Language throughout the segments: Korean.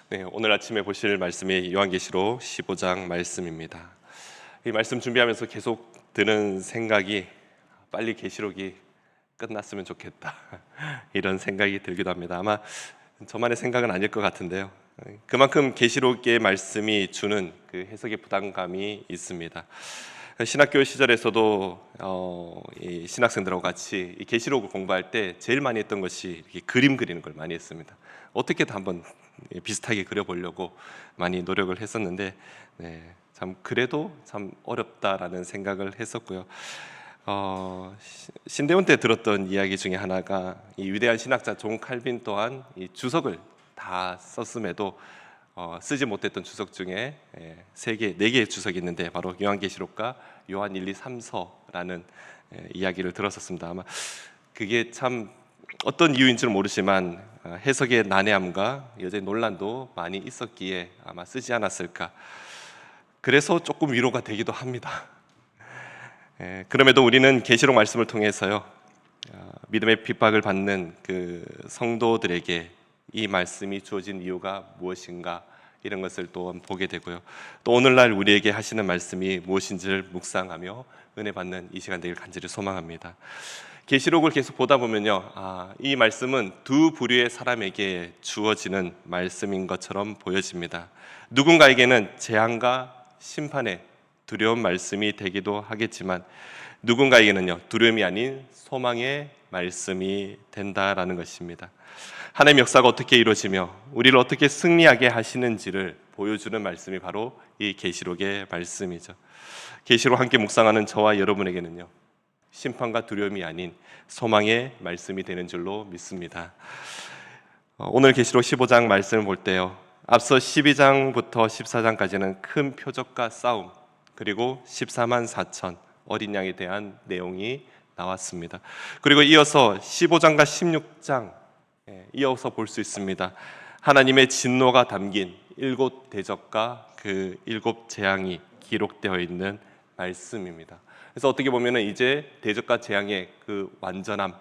네, 오늘 아침에 보실 말씀이 요한계시록 15장 말씀입니다. 이 말씀 준비하면서 계속 드는 생각이 빨리 계시록이 끝났으면 좋겠다 이런 생각이 들기도 합니다. 아마 저만의 생각은 아닐 것 같은데요. 그만큼 계시록의 말씀이 주는 그 해석의 부담감이 있습니다. 신학교 시절에서도 이 신학생들하고 같이 이 계시록을 공부할 때 제일 많이 했던 것이 이렇게 그림 그리는 걸 많이 했습니다. 어떻게든 한번 비슷하게 그려보려고 많이 노력을 했었는데, 참 그래도 참 어렵다라는 생각을 했었고요. 신대원 때 들었던 이야기 중에 하나가 이 위대한 신학자 존 칼빈 또한 이 주석을 다 썼음에도 쓰지 못했던 주석 중에 네 개의 주석이 있는데 바로 요한계시록과 요한 1, 2, 3서라는 이야기를 들었었습니다. 아마 그게 참 어떤 이유인지는 모르지만 해석의 난해함과 여전히 논란도 많이 있었기에 아마 쓰지 않았을까. 그래서 조금 위로가 되기도 합니다. 그럼에도 우리는 계시록 말씀을 통해서요, 믿음의 핍박을 받는 그 성도들에게 이 말씀이 주어진 이유가 무엇인가 이런 것을 또 보게 되고요. 또 오늘날 우리에게 하시는 말씀이 무엇인지를 묵상하며 은혜 받는 이 시간 되길 간절히 소망합니다. 계시록을 계속 보다 보면요, 이 말씀은 두 부류의 사람에게 주어지는 말씀인 것처럼 보여집니다. 누군가에게는 재앙과 심판의 두려운 말씀이 되기도 하겠지만 누군가에게는요, 두려움이 아닌 소망의 말씀이 된다라는 것입니다. 하나님의 역사가 어떻게 이루어지며 우리를 어떻게 승리하게 하시는지를 보여주는 말씀이 바로 이 계시록의 말씀이죠. 계시록 함께 묵상하는 저와 여러분에게는요, 심판과 두려움이 아닌 소망의 말씀이 되는 줄로 믿습니다. 오늘 계시록 15장 말씀을 볼 때요, 앞서 12장부터 14장까지는 큰 표적과 싸움, 그리고 14만 4천 어린 양에 대한 내용이 나왔습니다. 그리고 이어서 15장과 16장 이어서 볼 수 있습니다. 하나님의 진노가 담긴 7 대적과 그 7 재앙이 기록되어 있는 말씀입니다. 그래서 어떻게 보면 이제 대적과 재앙의 그 완전함,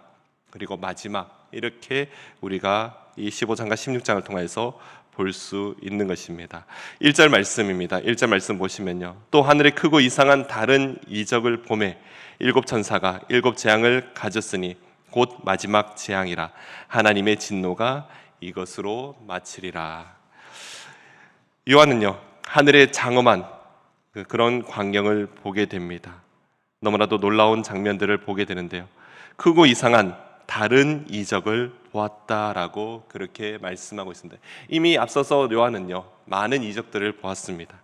그리고 마지막, 이렇게 우리가 이 15장과 16장을 통해서 볼 수 있는 것입니다. 1절 말씀입니다. 1절 말씀 보시면요, 또 하늘에 크고 이상한 다른 이적을 보매 7 천사가 7 재앙을 가졌으니 곧 마지막 재앙이라. 하나님의 진노가 이것으로 마치리라. 요한은요, 하늘의 장엄한 그런 광경을 보게 됩니다. 너무나도 놀라운 장면들을 보게 되는데요, 크고 이상한 다른 이적을 보았다라고 그렇게 말씀하고 있습니다. 이미 앞서서 요한은요, 많은 이적들을 보았습니다.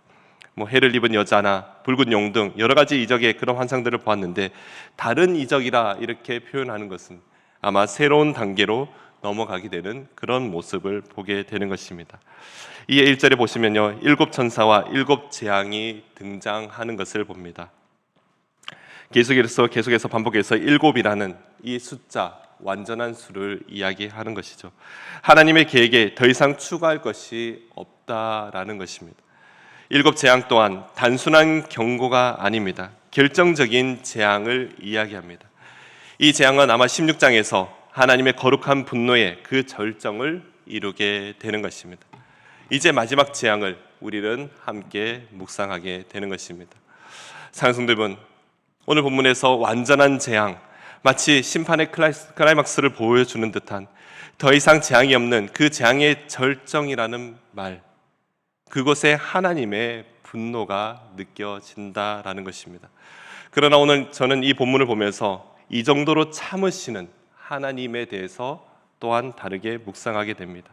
해를 입은 여자나 붉은 용 등 여러 가지 이적의 그런 환상들을 보았는데, 다른 이적이라 이렇게 표현하는 것은 아마 새로운 단계로 넘어가게 되는 그런 모습을 보게 되는 것입니다. 이에 1절에 보시면요, 7 천사와 7 재앙이 등장하는 것을 봅니다. 계속해서 반복해서 7이라는 이 숫자, 완전한 수를 이야기하는 것이죠. 하나님의 계획에 더 이상 추가할 것이 없다라는 것입니다. 7 재앙 또한 단순한 경고가 아닙니다. 결정적인 재앙을 이야기합니다. 이 재앙은 아마 16장에서 하나님의 거룩한 분노의 그 절정을 이루게 되는 것입니다. 이제 마지막 재앙을 우리는 함께 묵상하게 되는 것입니다. 사랑하는 성도 여러분, 오늘 본문에서 완전한 재앙, 마치 심판의 클라이막스를 보여주는 듯한 더 이상 재앙이 없는 그 재앙의 절정이라는 말, 그곳에 하나님의 분노가 느껴진다라는 것입니다. 그러나 오늘 저는 이 본문을 보면서 이 정도로 참으시는 하나님에 대해서 또한 다르게 묵상하게 됩니다.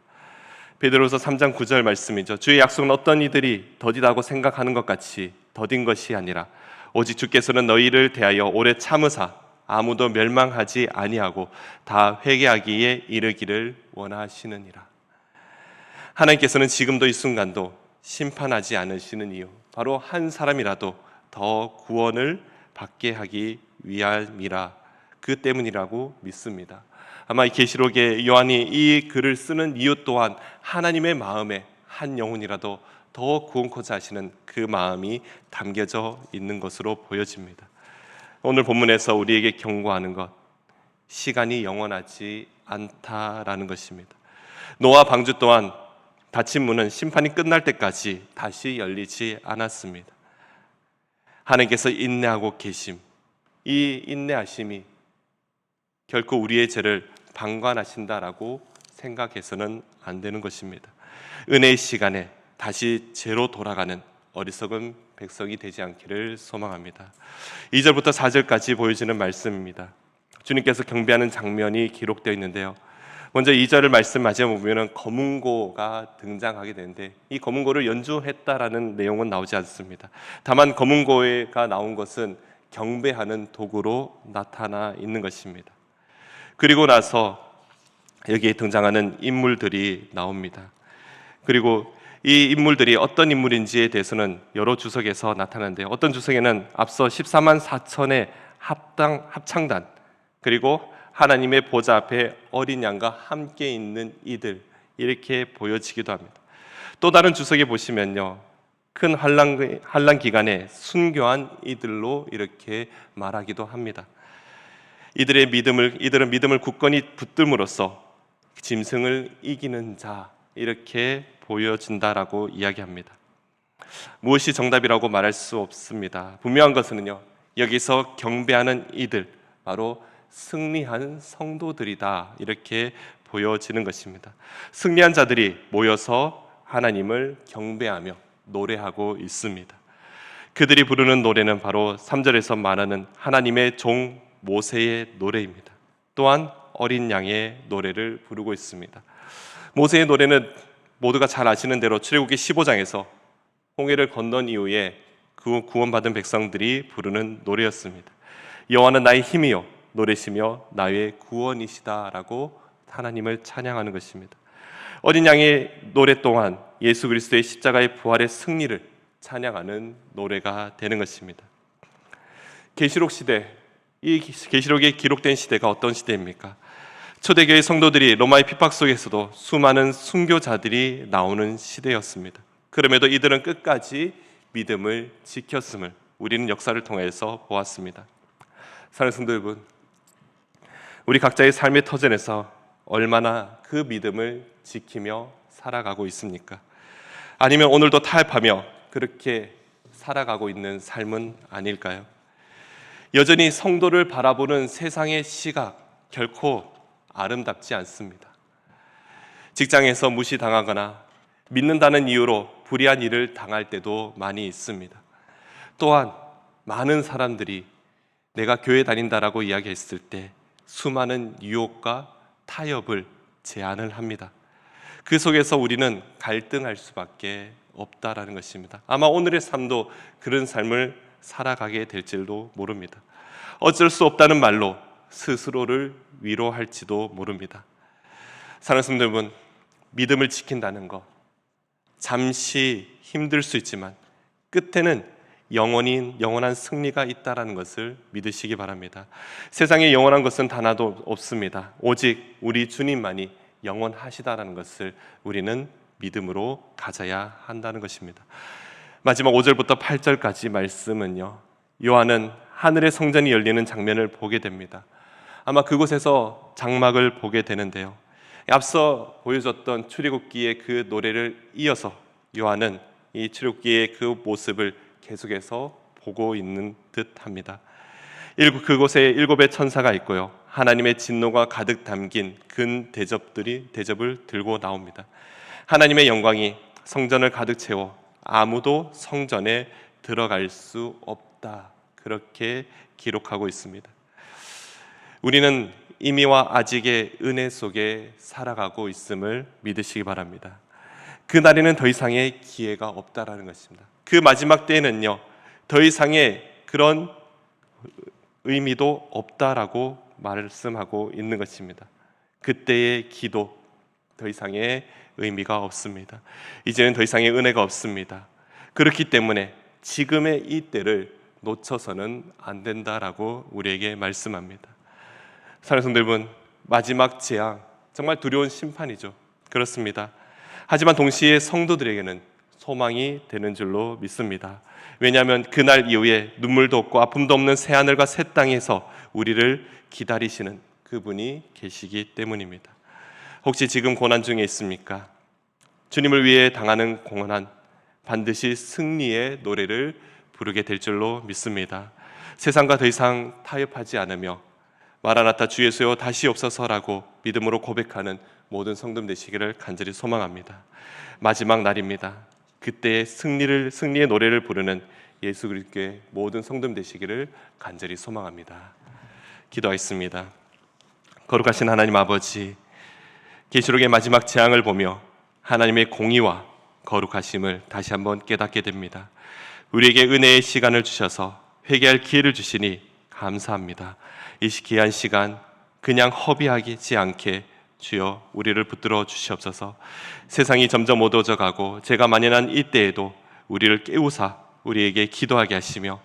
베드로서 3장 9절 말씀이죠. 주의 약속은 어떤 이들이 더디다고 생각하는 것 같이 더딘 것이 아니라 오직 주께서는 너희를 대하여 오래 참으사 아무도 멸망하지 아니하고 다 회개하기에 이르기를 원하시느니라. 하나님께서는 지금도 이 순간도 심판하지 않으시는 이유, 바로 한 사람이라도 더 구원을 받게 하기 위함이라, 그 때문이라고 믿습니다. 아마 이 계시록에 요한이 이 글을 쓰는 이유 또한 하나님의 마음에 한 영혼이라도 더 구원코자 하시는 그 마음이 담겨져 있는 것으로 보여집니다. 오늘 본문에서 우리에게 경고하는 것, 시간이 영원하지 않다라는 것입니다. 노아 방주 또한 닫힌 문은 심판이 끝날 때까지 다시 열리지 않았습니다. 하나님께서 인내하고 계심, 이 인내하심이 결코 우리의 죄를 방관하신다라고 생각해서는 안 되는 것입니다. 은혜의 시간에 다시 죄로 돌아가는 어리석은 백성이 되지 않기를 소망합니다. 2절부터 4절까지 보여지는 말씀입니다. 주님께서 경배하는 장면이 기록되어 있는데요. 먼저 2절을 말씀 마지막에 보면 거문고가 등장하게 되는데 이 거문고를 연주했다라는 내용은 나오지 않습니다. 다만 거문고가 나온 것은 경배하는 도구로 나타나 있는 것입니다. 그리고 나서 여기에 등장하는 인물들이 나옵니다. 그리고 이 인물들이 어떤 인물인지에 대해서는 여러 주석에서 나타나는데 어떤 주석에는 앞서 14만 4천의 합창단 그리고 하나님의 보좌 앞에 어린 양과 함께 있는 이들 이렇게 보여지기도 합니다. 또 다른 주석에 보시면요, 큰 환난 기간에 순교한 이들로 이렇게 말하기도 합니다. 이들은 믿음을 굳건히 붙듦으로써 짐승을 이기는 자 이렇게 보여진다라고 이야기합니다. 무엇이 정답이라고 말할 수 없습니다. 분명한 것은요, 여기서 경배하는 이들 바로 승리한 성도들이다 이렇게 보여지는 것입니다. 승리한 자들이 모여서 하나님을 경배하며 노래하고 있습니다. 그들이 부르는 노래는 바로 3절에서 말하는 하나님의 종 모세의 노래입니다. 또한 어린 양의 노래를 부르고 있습니다. 모세의 노래는 모두가 잘 아시는 대로 출애굽기 15장에서 홍해를 건넌 이후에 구원받은 백성들이 부르는 노래였습니다. 여호와는 나의 힘이요 노래시며 나의 구원이시다라고 하나님을 찬양하는 것입니다. 어린 양의 노래 또한 예수 그리스도의 십자가의 부활의 승리를 찬양하는 노래가 되는 것입니다. 계시록 시대, 이 계시록에 기록된 시대가 어떤 시대입니까? 초대교회 성도들이 로마의 핍박 속에서도 수많은 순교자들이 나오는 시대였습니다. 그럼에도 이들은 끝까지 믿음을 지켰음을 우리는 역사를 통해서 보았습니다. 사랑하는 성도 여러분, 우리 각자의 삶의 터전에서 얼마나 그 믿음을 지키며 살아가고 있습니까? 아니면 오늘도 타협하며 그렇게 살아가고 있는 삶은 아닐까요? 여전히 성도를 바라보는 세상의 시각 결코 아름답지 않습니다. 직장에서 무시당하거나 믿는다는 이유로 불의한 일을 당할 때도 많이 있습니다. 또한 많은 사람들이 내가 교회 다닌다라고 이야기했을 때 수많은 유혹과 타협을 제안을 합니다. 그 속에서 우리는 갈등할 수밖에 없다라는 것입니다. 아마 오늘의 삶도 그런 삶을 살아가게 될지도 모릅니다. 어쩔 수 없다는 말로 스스로를 위로할지도 모릅니다. 사랑하는 성도 여러분, 믿음을 지킨다는 것 잠시 힘들 수 있지만 끝에는 영원한 승리가 있다라는 것을 믿으시기 바랍니다. 세상에 영원한 것은 단 하나도 없습니다. 오직 우리 주님만이 영원하시다라는 것을 우리는 믿음으로 가져야 한다는 것입니다. 마지막 5절부터 8절까지 말씀은요, 요한은 하늘의 성전이 열리는 장면을 보게 됩니다. 아마 그곳에서 장막을 보게 되는데요, 앞서 보여줬던 출애굽기의 그 노래를 이어서 요한은 이 출애굽기의 그 모습을 계속해서 보고 있는 듯합니다. 그곳에 7의 천사가 있고요, 하나님의 진노가 가득 담긴 근 대접을 들고 나옵니다. 하나님의 영광이 성전을 가득 채워 아무도 성전에 들어갈 수 없다, 그렇게 기록하고 있습니다. 우리는 이미와 아직의 은혜 속에 살아가고 있음을 믿으시기 바랍니다. 그 날에는 더 이상의 기회가 없다라는 것입니다. 그 마지막 때에는요, 더 이상의 그런 의미도 없다라고 말씀하고 있는 것입니다. 그때의 기도 더 이상의 의미가 없습니다. 이제는 더 이상의 은혜가 없습니다. 그렇기 때문에 지금의 이 때를 놓쳐서는 안 된다라고 우리에게 말씀합니다. 사랑하는 성도 여러분, 마지막 재앙 정말 두려운 심판이죠. 그렇습니다. 하지만 동시에 성도들에게는 소망이 되는 줄로 믿습니다. 왜냐하면 그날 이후에 눈물도 없고 아픔도 없는 새 하늘과 새 땅에서 우리를 기다리시는 그분이 계시기 때문입니다. 혹시 지금 고난 중에 있습니까? 주님을 위해 당하는 공헌한 반드시 승리의 노래를 부르게 될 줄로 믿습니다. 세상과 더 이상 타협하지 않으며 마라나타 주 예수여 다시 옵소서라고 믿음으로 고백하는 모든 성도님 되시기를 간절히 소망합니다. 마지막 날입니다. 그때의 승리의 노래를 부르는 예수 그리스도의 모든 성도님 되시기를 간절히 소망합니다. 기도하겠습니다. 거룩하신 하나님 아버지, 계시록의 마지막 재앙을 보며 하나님의 공의와 거룩하심을 다시 한번 깨닫게 됩니다. 우리에게 은혜의 시간을 주셔서 회개할 기회를 주시니 감사합니다. 이 귀한 시간 그냥 허비하지 않게 주여 우리를 붙들어 주시옵소서. 세상이 점점 어두워져 가고 죄가 만연한 이때에도 우리를 깨우사 우리에게 기도하게 하시며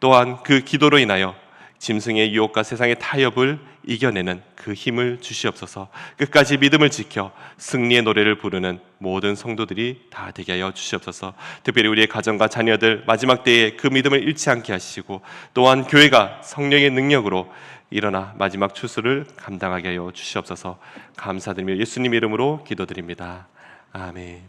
또한 그 기도로 인하여 짐승의 유혹과 세상의 타협을 이겨내는 그 힘을 주시옵소서. 끝까지 믿음을 지켜 승리의 노래를 부르는 모든 성도들이 다 되게 하여 주시옵소서. 특별히 우리의 가정과 자녀들 마지막 때에 그 믿음을 잃지 않게 하시고 또한 교회가 성령의 능력으로 일어나 마지막 추수를 감당하게 하여 주시옵소서. 감사드리며 예수님 이름으로 기도드립니다. 아멘.